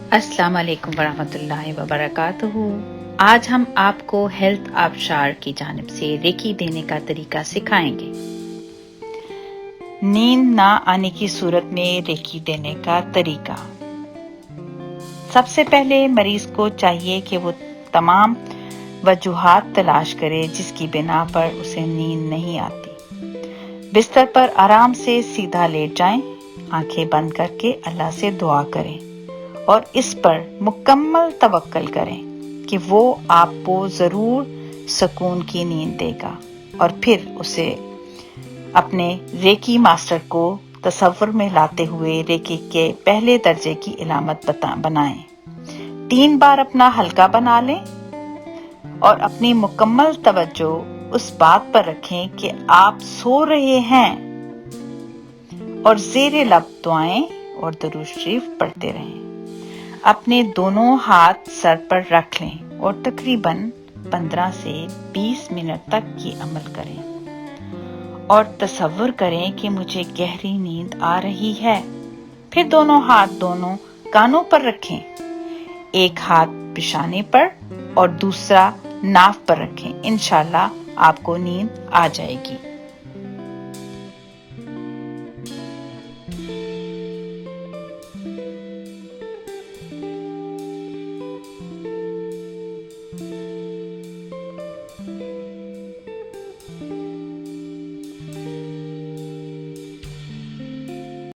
अस्सलाम वालेकुम वरहमतुल्लाहि वबरकातुहू। आज हम आपको हेल्थ आबशार की जानिब से रेकी देने का तरीका सिखाएंगे। नींद ना आने की सूरत में रेकी देने का तरीका। सबसे पहले मरीज को चाहिए कि वो तमाम वजूहात तलाश करे जिसकी बिना पर उसे नींद नहीं आती। बिस्तर पर आराम से सीधा लेट जाएं, आंखें बंद करके अल्लाह से दुआ करें और इस पर मुकम्मल तवक्कल करें कि वो आपको ज़रूर सुकून की नींद देगा। और फिर उसे अपने रेकी मास्टर को तसव्वुर में लाते हुए रेकी के पहले दर्जे की इलामत बनाएं। 3 बार अपना हल्का बना लें और अपनी मुकम्मल तवज्जो उस बात पर रखें कि आप सो रहे हैं और ज़ेरे लब दुआएं और दुरूद शरीफ पढ़ते रहें। अपने दोनों हाथ सर पर रख लें और तकरीबन 15 से 20 मिनट तक ये अमल करें और तसव्वुर करें कि मुझे गहरी नींद आ रही है। फिर दोनों हाथ दोनों कानों पर रखें, एक हाथ पेशानी पर और दूसरा नाक पर रखें। इंशाल्लाह आपको नींद आ जाएगी।